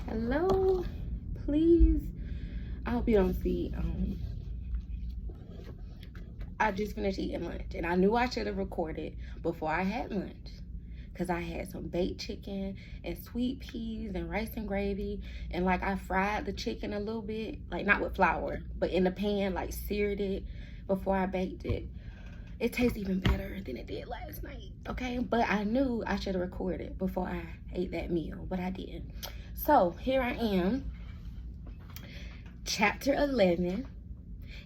Hello, please. I hope you don't see. I just finished eating lunch, and I knew I should have recorded before I had lunch, because I had some baked chicken and sweet peas and rice and gravy, and like I fried the chicken a little bit, like not with flour, but in the pan, like seared it before I baked it. It tastes even better than it did last night, okay? But I knew I should have recorded before I ate that meal, but I didn't. So here I am, chapter 11.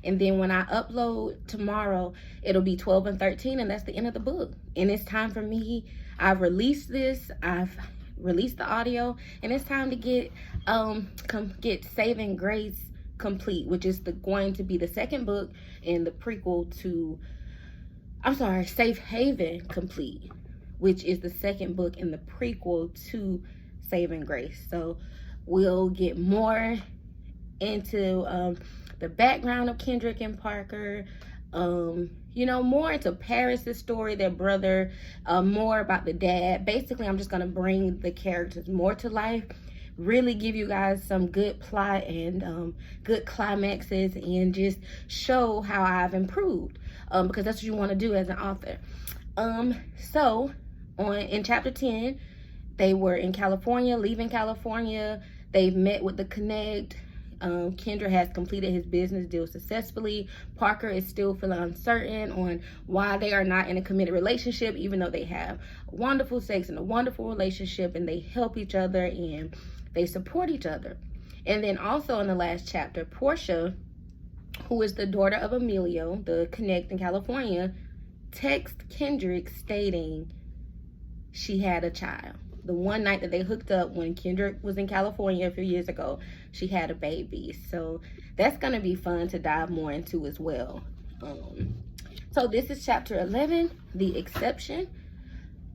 And then when I upload tomorrow, it'll be 12 and 13, and that's the end of the book. And it's time for me. I've released this. I've released the audio, and it's time to get Saving Grace complete, which is going to be the second book in the prequel to, Safe Haven complete, which is the second book in the prequel to Saving Grace. So we'll get more into the background of Kendrick and Parker, more into Paris's story, their brother, more about the dad. Basically, I'm just going to bring the characters more to life, really give you guys some good plot and good climaxes, and just show how I've improved, because that's what you want to do as an author. In chapter 10, they were in California, leaving California. They've met with the Connect. Kendra has completed his business deal successfully. Parker is still feeling uncertain on why they are not in a committed relationship, even though they have wonderful sex and a wonderful relationship, and they help each other and they support each other. And then also in the last chapter, Portia, who is the daughter of Emilio, the Connect in California, texts Kendrick stating she had a child. The one night that they hooked up when Kendrick was in California a few years ago, she had a baby. So that's going to be fun to dive more into as well. So this is chapter 11, The Exception.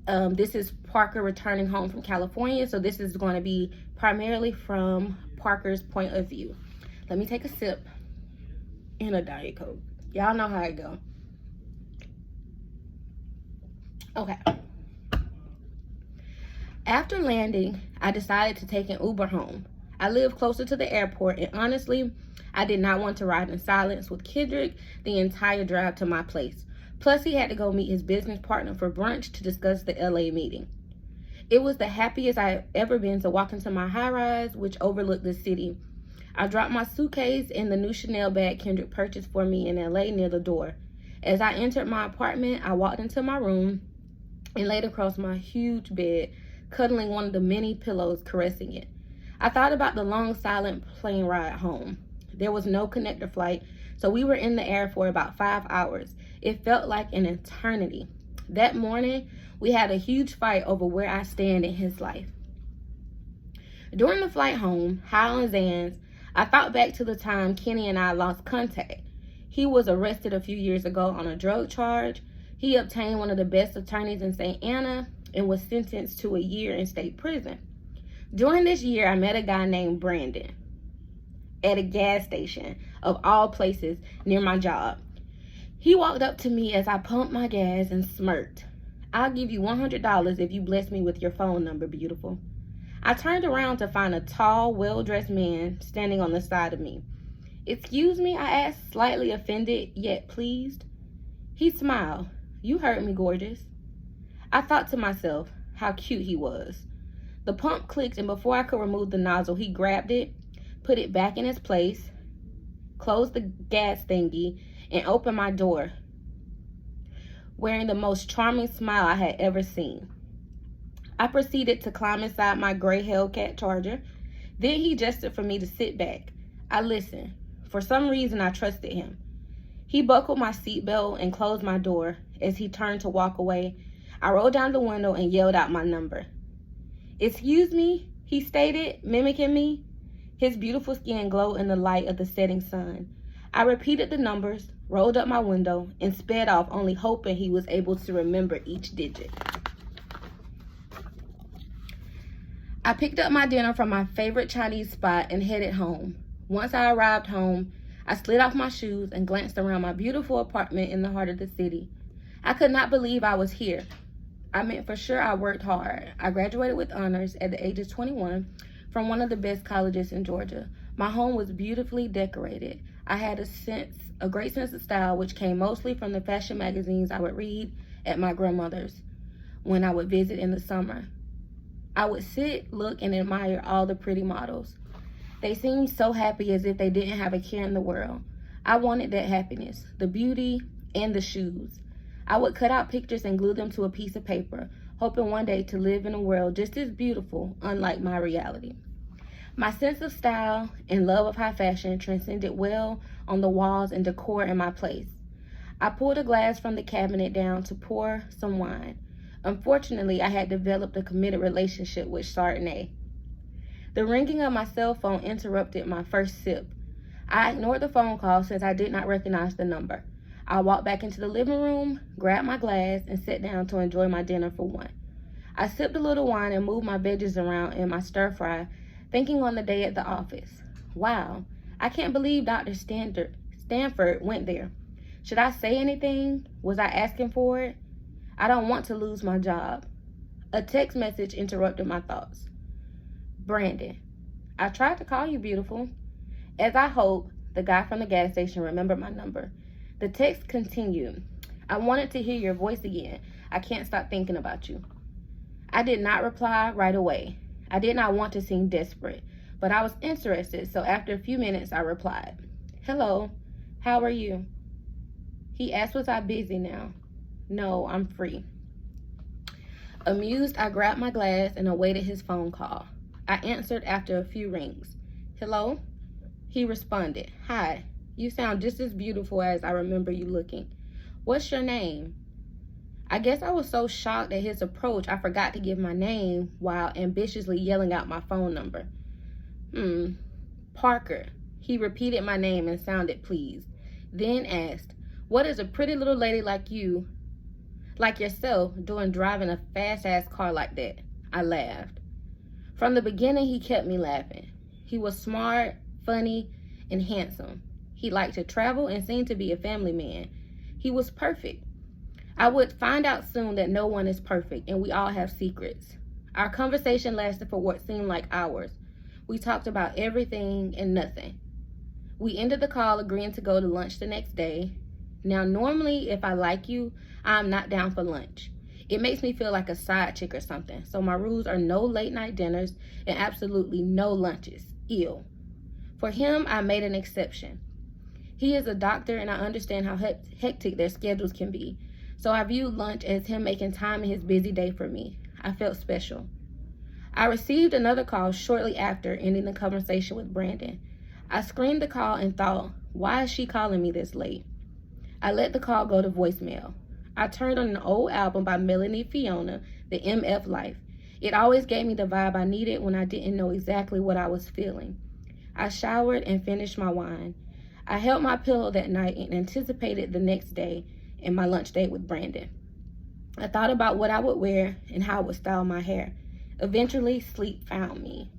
This is Parker returning home from California. So this is going to be primarily from Parker's point of view. Let me take a sip in a Diet Coke. Y'all know how it go. Okay. After landing, I decided to take an Uber home. I live closer to the airport, and honestly, I did not want to ride in silence with Kendrick the entire drive to my place. Plus, he had to go meet his business partner for brunch to discuss the LA meeting. It was the happiest I have ever been to walk into my high-rise, which overlooked the city. I dropped my suitcase and the new Chanel bag Kendrick purchased for me in LA near the door. As I entered my apartment, I walked into my room and laid across my huge bed, cuddling one of the many pillows, caressing it. I thought about the long, silent plane ride home. There was no connector flight, so we were in the air for about 5 hours. It felt like an eternity. That morning, we had a huge fight over where I stand in his life. During the flight home, high on Xans, I thought back to the time Kenny and I lost contact. He was arrested a few years ago on a drug charge. He obtained one of the best attorneys in St. Anna and was sentenced to a year in state prison. During this year, I met a guy named Branden at a gas station, of all places, near my job. He walked up to me as I pumped my gas and smirked. "I'll give you $100 if you bless me with your phone number, beautiful." I turned around to find a tall, well-dressed man standing on the side of me. "Excuse me?" I asked, slightly offended, yet pleased. He smiled. "You heard me, gorgeous." I thought to myself how cute he was. The pump clicked, and before I could remove the nozzle, he grabbed it, put it back in its place, closed the gas thingy, and opened my door, wearing the most charming smile I had ever seen. I proceeded to climb inside my gray Hellcat Charger. Then he gestured for me to sit back. I listened. For some reason, I trusted him. He buckled my seatbelt and closed my door. As he turned to walk away, I rolled down the window and yelled out my number. "Excuse me," he stated, mimicking me. His beautiful skin glowed in the light of the setting sun. I repeated the numbers, rolled up my window, and sped off, only hoping he was able to remember each digit. I picked up my dinner from my favorite Chinese spot and headed home. Once I arrived home, I slid off my shoes and glanced around my beautiful apartment in the heart of the city. I could not believe I was here. I meant for sure I worked hard. I graduated with honors at the age of 21 from one of the best colleges in Georgia. My home was beautifully decorated. I had a great sense of style, which came mostly from the fashion magazines I would read at my grandmother's when I would visit in the summer. I would sit, look, and admire all the pretty models. They seemed so happy, as if they didn't have a care in the world. I wanted that happiness, the beauty, and the shoes. I would cut out pictures and glue them to a piece of paper, hoping one day to live in a world just as beautiful, unlike my reality. My sense of style and love of high fashion transcended well on the walls and decor in my place. I pulled a glass from the cabinet down to pour some wine. Unfortunately, I had developed a committed relationship with Chardonnay. The ringing of my cell phone interrupted my first sip. I ignored the phone call since I did not recognize the number. I walked back into the living room, grabbed my glass, and sat down to enjoy my dinner for one. I sipped a little wine and moved my veggies around in my stir fry, thinking on the day at the office. Wow, I can't believe Dr. Standford went there. Should I say anything? Was I asking for it? I don't want to lose my job. A text message interrupted my thoughts. Branden, I tried to call you, beautiful. As I hoped, the guy from the gas station remembered my number. The text continued. I wanted to hear your voice again. I can't stop thinking about you. I did not reply right away. I did not want to seem desperate, but I was interested, so after a few minutes, I replied. Hello, how are you? He asked, was I busy now? No, I'm free. Amused, I grabbed my glass and awaited his phone call. I answered after a few rings. Hello? He responded, hi, you sound just as beautiful as I remember you looking. What's your name? I guess I was so shocked at his approach, I forgot to give my name while ambitiously yelling out my phone number. Parker. He repeated my name and sounded pleased, then asked, what is a pretty little lady like yourself doing driving a fast-ass car like that? I laughed. From the beginning, he kept me laughing. He was smart, funny, and handsome. He liked to travel and seemed to be a family man. He was perfect. I would find out soon that no one is perfect, and we all have secrets. Our conversation lasted for what seemed like hours. We talked about everything and nothing. We ended the call agreeing to go to lunch the next day. Now, normally, if I like you, I'm not down for lunch. It makes me feel like a side chick or something. So my rules are no late night dinners and absolutely no lunches. Ew. For him, I made an exception. He is a doctor, and I understand how hectic their schedules can be. So I viewed lunch as him making time in his busy day for me. I felt special. I received another call shortly after ending the conversation with Branden. I screened the call and thought, why is she calling me this late? I let the call go to voicemail. I turned on an old album by Melanie Fiona, The MF Life. It always gave me the vibe I needed when I didn't know exactly what I was feeling. I showered and finished my wine. I held my pillow that night and anticipated the next day and my lunch date with Branden. I thought about what I would wear and how I would style my hair. Eventually, sleep found me.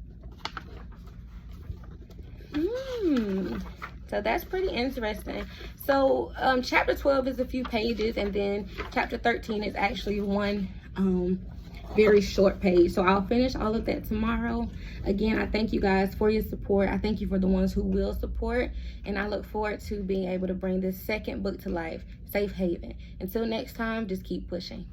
So that's pretty interesting. So chapter 12 is a few pages, and then chapter 13 is actually one very short page. So I'll finish all of that tomorrow. Again, I thank you guys for your support. I thank you for the ones who will support, and I look forward to being able to bring this second book to life, Safe Haven. Until next time, just keep pushing.